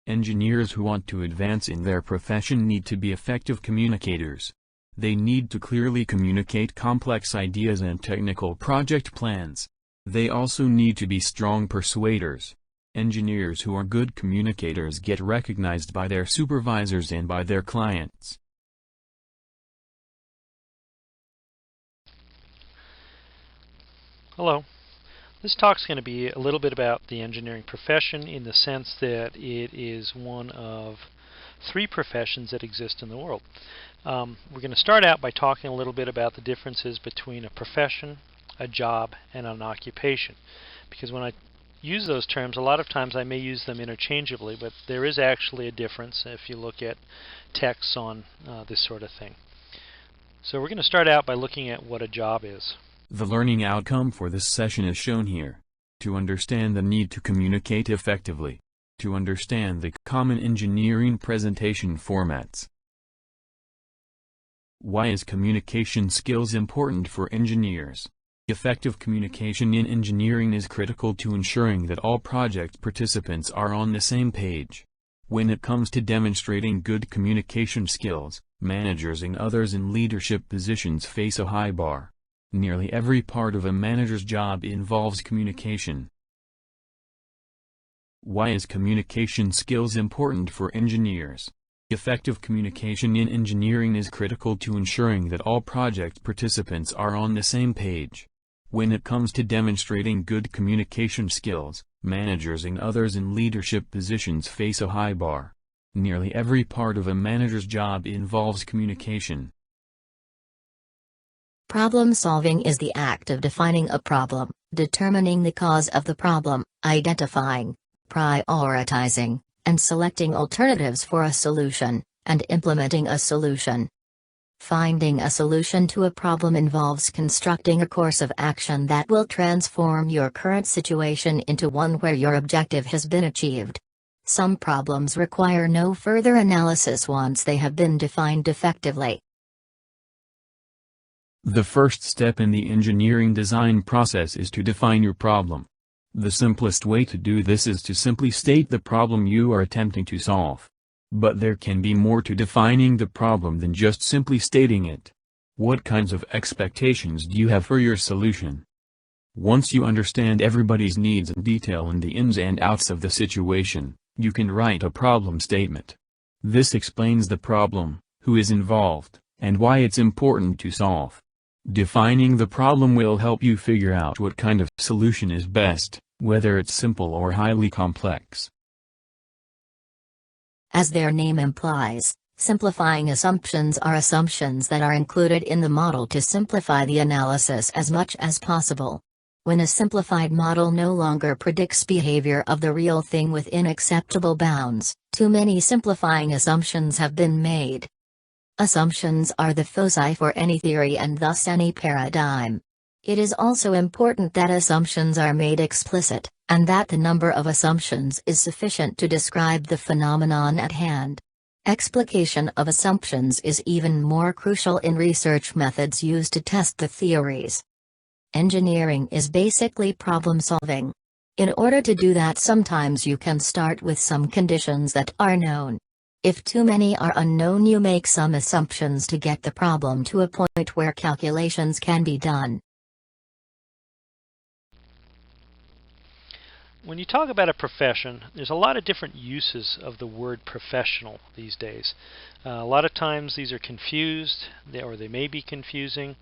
Engineers who want to advance in their profession need to be effective communicators. They need to clearly communicate complex ideas and technical project plans. They also need to be strong persuaders. Engineers who are good communicators get recognized by their supervisors and by their clients. Hello. This talk's going to be a little bit about the engineering profession in the sense that it is one of three professions that exist in the world. We're going to start out by talking a little bit about the differences between a profession, a job, and an occupation. Because when I use those terms, a lot of times I may use them interchangeably, but there is actually a difference if you look at texts on this sort of thing. So we're going to start out by looking at what a job is. The learning outcome for this session is shown here. To understand the need to communicate effectively. To understand the common engineering presentation formats. Why is communication skills important for engineers? Effective communication in engineering is critical to ensuring that all project participants are on the same page. When it comes to demonstrating good communication skills, managers and others in leadership positions face a high bar. Nearly every part of a manager's job involves communication. Why is communication skills important for engineers? Effective communication in engineering is critical to ensuring that all project participants are on the same page. When it comes to demonstrating good communication skills, managers and others in leadership positions face a high bar. Nearly every part of a manager's job involves communication. Problem solving is the act of defining a problem, determining the cause of the problem, identifying, prioritizing, and selecting alternatives for a solution, and implementing a solution. Finding a solution to a problem involves constructing a course of action that will transform your current situation into one where your objective has been achieved. Some problems require no further analysis once they have been defined effectively. The first step in the engineering design process is to define your problem. The simplest way to do this is to simply state the problem you are attempting to solve. But there can be more to defining the problem than just simply stating it. What kinds of expectations do you have for your solution? Once you understand everybody's needs in detail and the ins and outs of the situation, you can write a problem statement. This explains the problem, who is involved, and why it's important to solve. Defining the problem will help you figure out what kind of solution is best, whether it's simple or highly complex. As their name implies, simplifying assumptions are assumptions that are included in the model to simplify the analysis as much as possible. When a simplified model no longer predicts behavior of the real thing within acceptable bounds, too many simplifying assumptions have been made. Assumptions are the foci for any theory and thus any paradigm. It is also important that assumptions are made explicit, and that the number of assumptions is sufficient to describe the phenomenon at hand. Explication of assumptions is even more crucial in research methods used to test the theories. Engineering is basically problem solving. In order to do that, sometimes you can start with some conditions that are known. If too many are unknown, you make some assumptions to get the problem to a point where calculations can be done. When you talk about a profession, there's a lot of different uses of the word professional these days. A lot of times these are confused, or they may be confusing.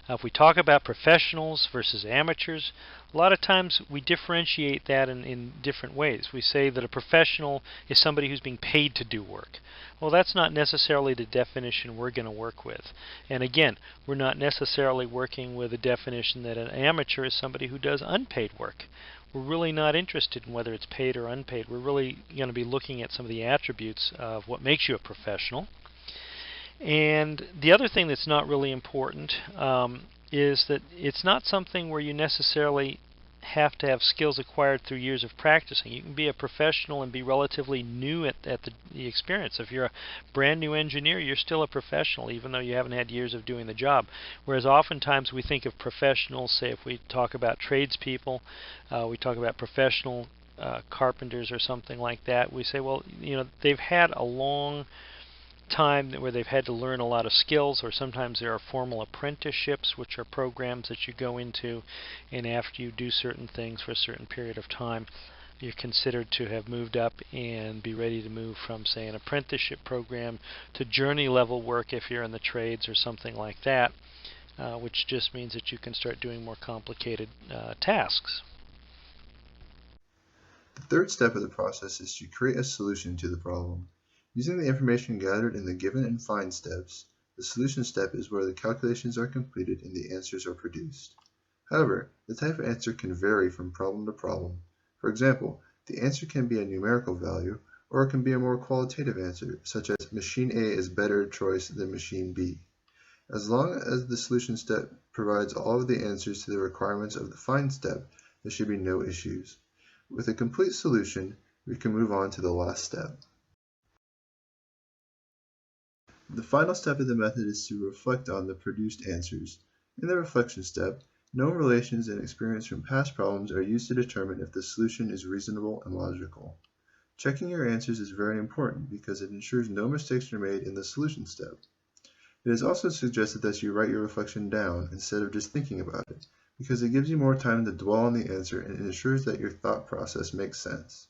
If we talk about professionals versus amateurs, a lot of times we differentiate that in different ways. We say that a professional is somebody who's being paid to do work. Well, that's not necessarily the definition we're going to work with. And again, we're not necessarily working with a definition that an amateur is somebody who does unpaid work. We're really not interested in whether it's paid or unpaid. We're really going to be looking at some of the attributes of what makes you a professional. And the other thing that's not really important is that it's not something where you necessarily have to have skills acquired through years of practicing. You can be a professional and be relatively new at the experience. If you're a brand new engineer, you're still a professional even though you haven't had years of doing the job. Whereas oftentimes we think of professionals, say if we talk about tradespeople, we talk about professional carpenters or something like that, we say, well, they've had a long time where they've had to learn a lot of skills, or sometimes there are formal apprenticeships, which are programs that you go into, and after you do certain things for a certain period of time, you're considered to have moved up and be ready to move from, say, an apprenticeship program to journey level work if you're in the trades or something like that, which just means that you can start doing more complicated tasks. The third step of the process is to create a solution to the problem. Using the information gathered in the given and find steps, the solution step is where the calculations are completed and the answers are produced. However, the type of answer can vary from problem to problem. For example, the answer can be a numerical value, or it can be a more qualitative answer, such as machine A is better choice than machine B. As long as the solution step provides all of the answers to the requirements of the find step, there should be no issues. With a complete solution, we can move on to the last step. The final step of the method is to reflect on the produced answers. In the reflection step, known relations and experience from past problems are used to determine if the solution is reasonable and logical. Checking your answers is very important because it ensures no mistakes are made in the solution step. It is also suggested that you write your reflection down instead of just thinking about it, because it gives you more time to dwell on the answer and it ensures that your thought process makes sense.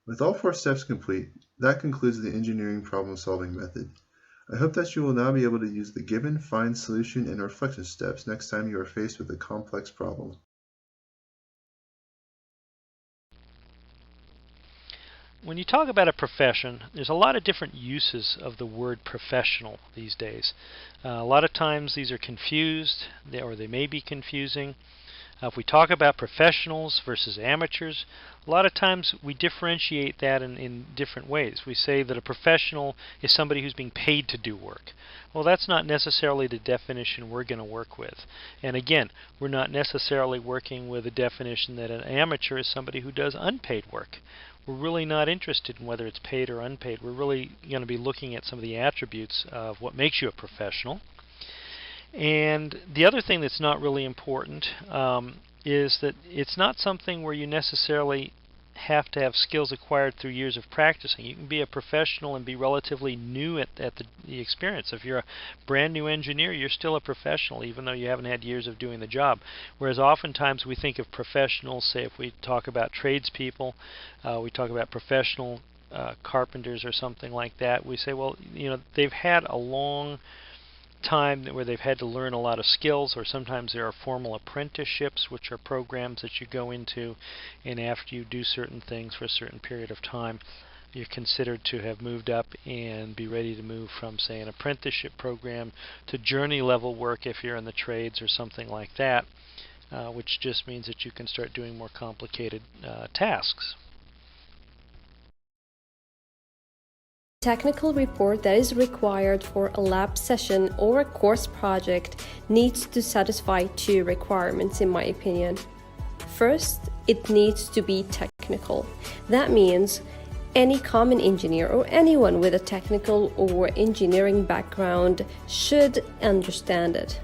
With all 4 steps complete, that concludes the engineering problem-solving method. I hope that you will now be able to use the given, find, solution, and reflection steps next time you are faced with a complex problem. When you talk about a profession, there's a lot of different uses of the word professional these days. A lot of times these are confused, or they may be confusing. If we talk about professionals versus amateurs, a lot of times we differentiate that in different ways. We say that a professional is somebody who's being paid to do work. Well, that's not necessarily the definition we're going to work with. And again, we're not necessarily working with a definition that an amateur is somebody who does unpaid work. We're really not interested in whether it's paid or unpaid. We're really going to be looking at some of the attributes of what makes you a professional. And the other thing that's not really important is that it's not something where you necessarily have to have skills acquired through years of practicing. You can be a professional and be relatively new at the experience. If you're a brand new engineer, you're still a professional even though you haven't had years of doing the job. Whereas oftentimes we think of professionals, say if we talk about tradespeople, we talk about professional carpenters or something like that, we say, well, they've had a long time where they've had to learn a lot of skills, or sometimes there are formal apprenticeships, which are programs that you go into, and after you do certain things for a certain period of time, you're considered to have moved up and be ready to move from, say, an apprenticeship program to journey level work if you're in the trades or something like that, which just means that you can start doing more complicated tasks. Technical report that is required for a lab session or a course project needs to satisfy 2 requirements, in my opinion. First, it needs to be technical. That means any common engineer or anyone with a technical or engineering background should understand it.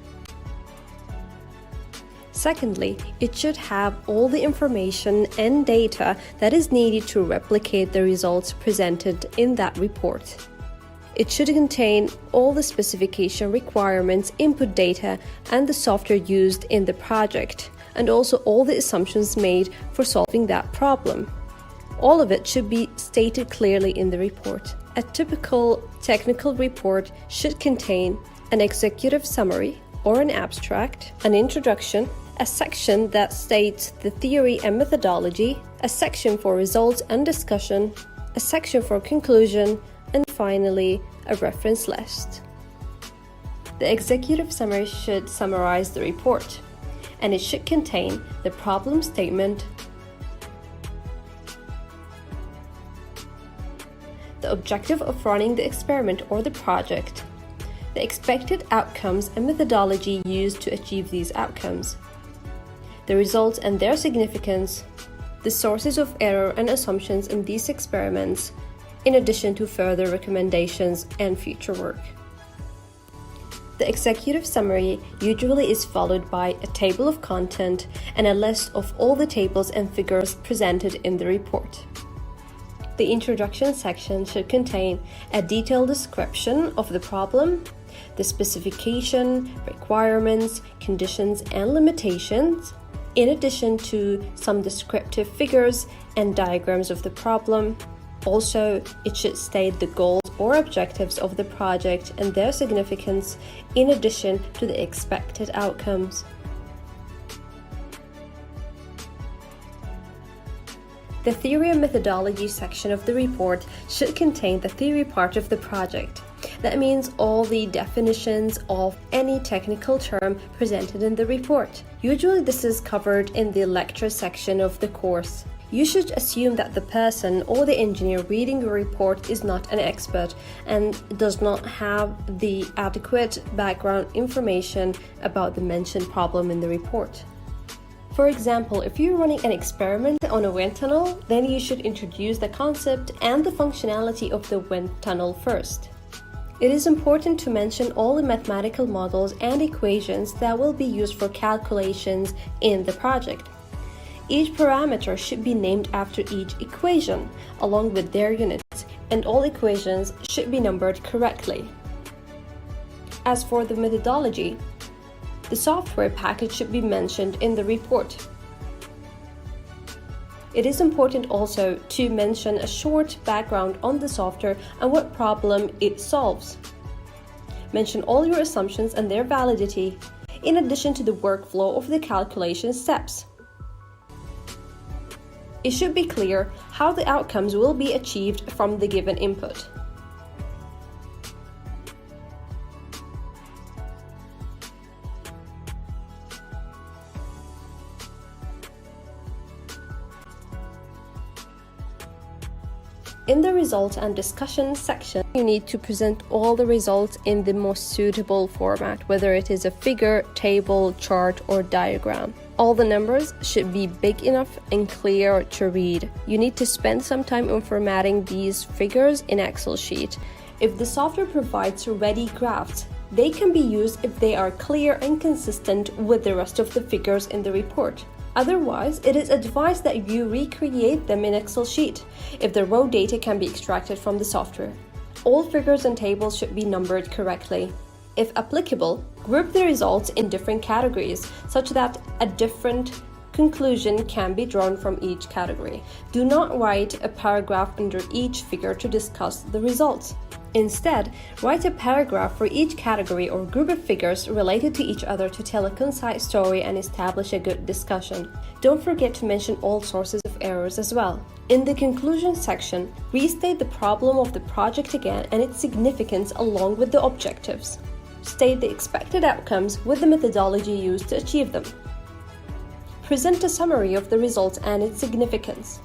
Secondly, it should have all the information and data that is needed to replicate the results presented in that report. It should contain all the specification requirements, input data, and the software used in the project, and also all the assumptions made for solving that problem. All of it should be stated clearly in the report. A typical technical report should contain an executive summary or an abstract, an introduction, a section that states the theory and methodology, a section for results and discussion, a section for conclusion, and finally, a reference list. The executive summary should summarize the report, and it should contain the problem statement, the objective of running the experiment or the project, the expected outcomes and methodology used to achieve these outcomes, the results and their significance, the sources of error and assumptions in these experiments, in addition to further recommendations and future work. The executive summary usually is followed by a table of content and a list of all the tables and figures presented in the report. The introduction section should contain a detailed description of the problem, the specification, requirements, conditions, and limitations, in addition to some descriptive figures and diagrams of the problem. Also, it should state the goals or objectives of the project and their significance, in addition to the expected outcomes. The theory and methodology section of the report should contain the theory part of the project. That means all the definitions of any technical term presented in the report. Usually this is covered in the lecture section of the course. You should assume that the person or the engineer reading your report is not an expert and does not have the adequate background information about the mentioned problem in the report. For example, if you're running an experiment on a wind tunnel, then you should introduce the concept and the functionality of the wind tunnel first. It is important to mention all the mathematical models and equations that will be used for calculations in the project. Each parameter should be named after each equation, along with their units, and all equations should be numbered correctly. As for the methodology, the software package should be mentioned in the report. It is important also to mention a short background on the software and what problem it solves. Mention all your assumptions and their validity, in addition to the workflow of the calculation steps. It should be clear how the outcomes will be achieved from the given input. In the results and discussion section, you need to present all the results in the most suitable format, whether it is a figure, table, chart, or diagram. All the numbers should be big enough and clear to read. You need to spend some time in formatting these figures in Excel sheet. If the software provides ready graphs, they can be used if they are clear and consistent with the rest of the figures in the report. Otherwise, it is advised that you recreate them in Excel sheet if the raw data can be extracted from the software. All figures and tables should be numbered correctly. If applicable, group the results in different categories such that a different conclusion can be drawn from each category. Do not write a paragraph under each figure to discuss the results. Instead, write a paragraph for each category or group of figures related to each other to tell a concise story and establish a good discussion. Don't forget to mention all sources of errors as well. In the conclusion section, restate the problem of the project again and its significance along with the objectives. State the expected outcomes with the methodology used to achieve them. Present a summary of the results and its significance.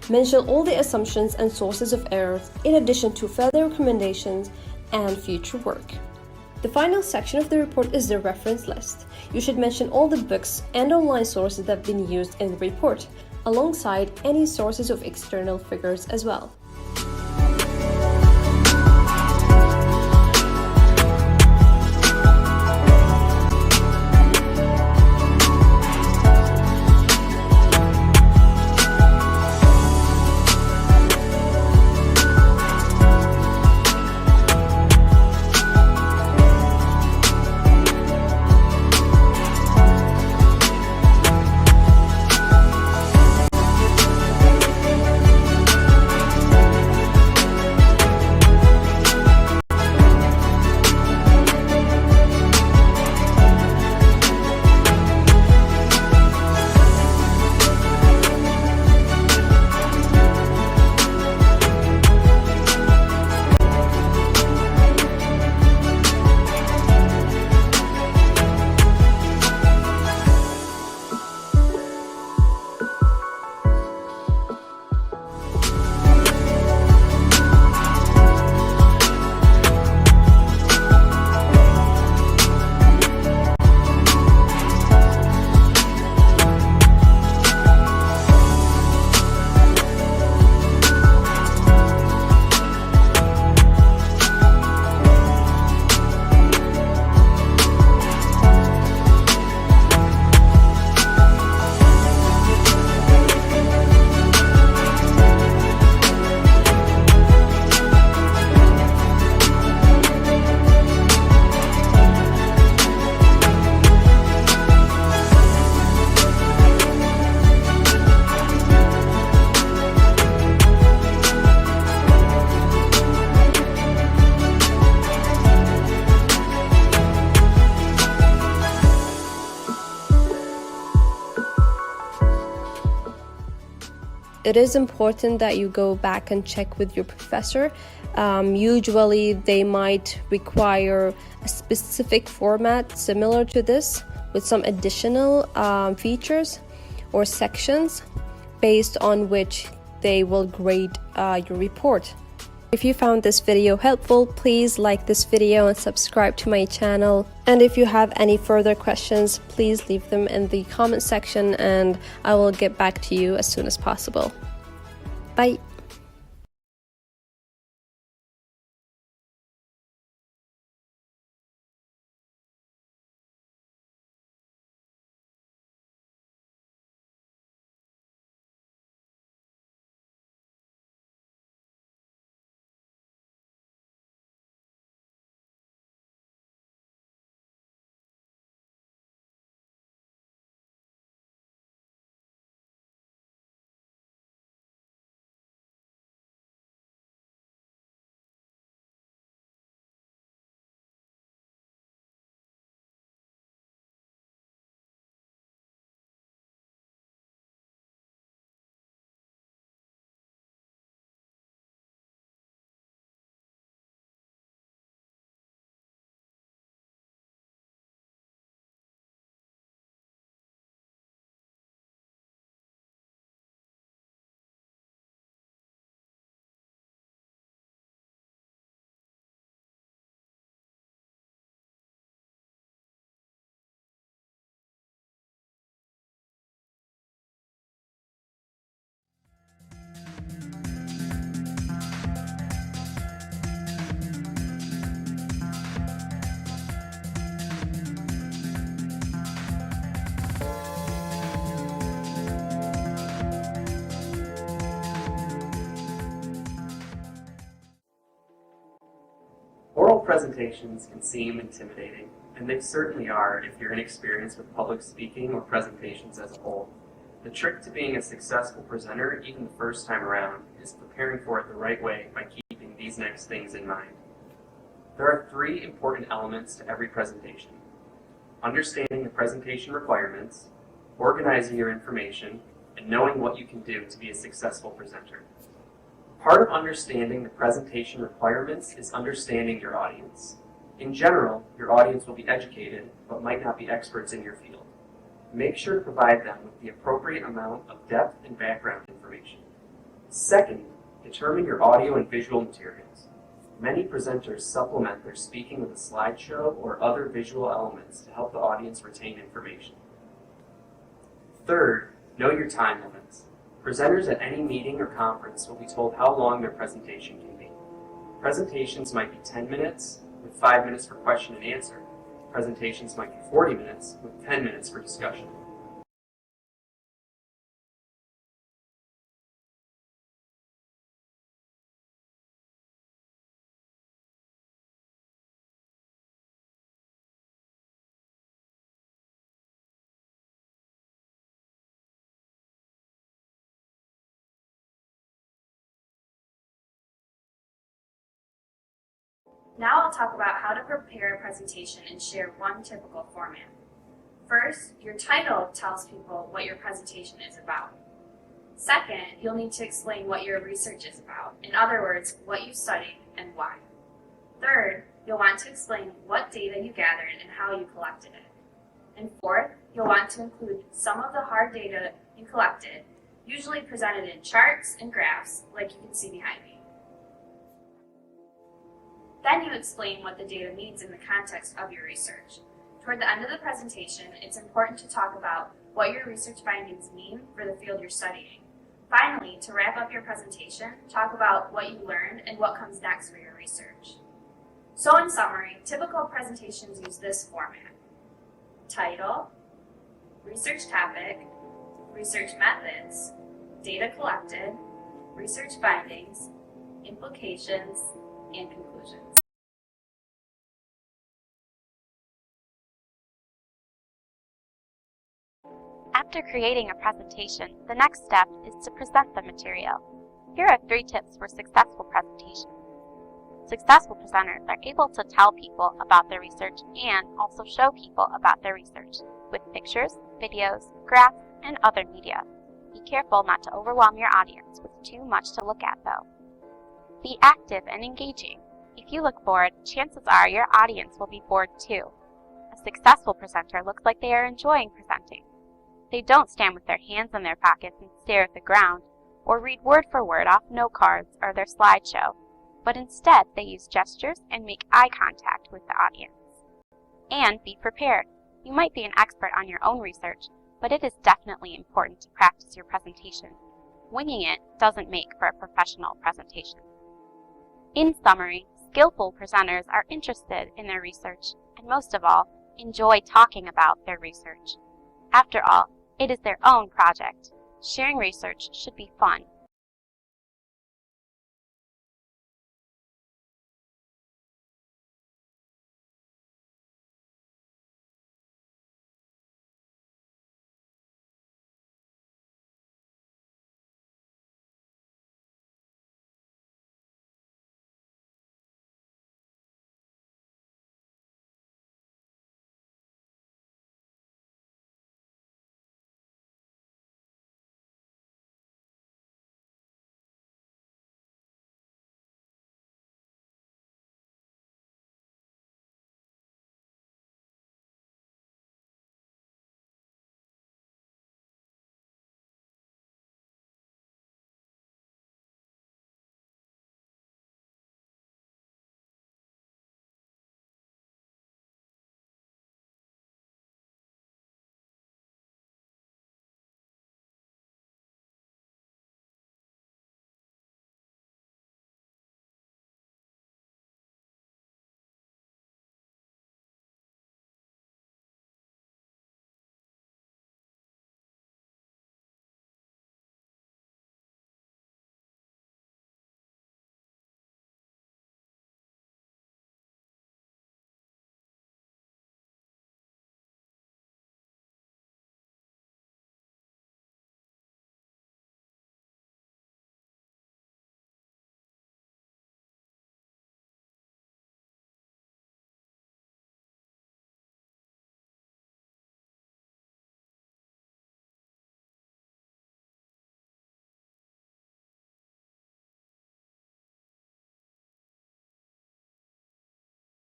Mention all the assumptions and sources of errors, in addition to further recommendations and future work. The final section of the report is the reference list. You should mention all the books and online sources that have been used in the report, alongside any sources of external figures as well. it is important that you go back and check with your professor. Usually they might require a specific format similar to this with some additional features or sections based on which they will grade your report. If you found this video helpful, please like this video and subscribe to my channel. And if you have any further questions, please leave them in the comment section and I will get back to you as soon as possible. Bye! Oral presentations can seem intimidating, and they certainly are if you're inexperienced with public speaking or presentations as a whole. The trick to being a successful presenter, even the first time around, is preparing for it the right way by keeping these next things in mind. There are 3 important elements to every presentation: understanding the presentation requirements, organizing your information, and knowing what you can do to be a successful presenter. Part of understanding the presentation requirements is understanding your audience. In general, your audience will be educated, but might not be experts in your field. Make sure to provide them with the appropriate amount of depth and background information. Second, determine your audio and visual materials. Many presenters supplement their speaking with a slideshow or other visual elements to help the audience retain information. Third, know your time limits. Presenters at any meeting or conference will be told how long their presentation can be. Presentations might be 10 minutes, with 5 minutes for question and answer. Presentations might be 40 minutes, with 10 minutes for discussion. Now I'll talk about how to prepare a presentation and share one typical format. First, your title tells people what your presentation is about. Second, you'll need to explain what your research is about. In other words, what you studied and why. Third, you'll want to explain what data you gathered and how you collected it. And fourth, you'll want to include some of the hard data you collected, usually presented in charts and graphs like you can see behind me. Then you explain what the data means in the context of your research. Toward the end of the presentation, it's important to talk about what your research findings mean for the field you're studying. Finally, to wrap up your presentation, talk about what you learned and what comes next for your research. So in summary, typical presentations use this format: title, research topic, research methods, data collected, research findings, implications, and conclusions. After creating a presentation, the next step is to present the material. Here are 3 tips for successful presentations. Successful presenters are able to tell people about their research and also show people about their research with pictures, videos, graphs, and other media. Be careful not to overwhelm your audience with too much to look at, though. Be active and engaging. If you look bored, chances are your audience will be bored too. A successful presenter looks like they are enjoying presenting. They don't stand with their hands in their pockets and stare at the ground, or read word for word off note cards or their slideshow, but instead they use gestures and make eye contact with the audience. And be prepared. You might be an expert on your own research, but it is definitely important to practice your presentation. Winging it doesn't make for a professional presentation. In summary, skillful presenters are interested in their research, and most of all, enjoy talking about their research. After all, it is their own project. Sharing research should be fun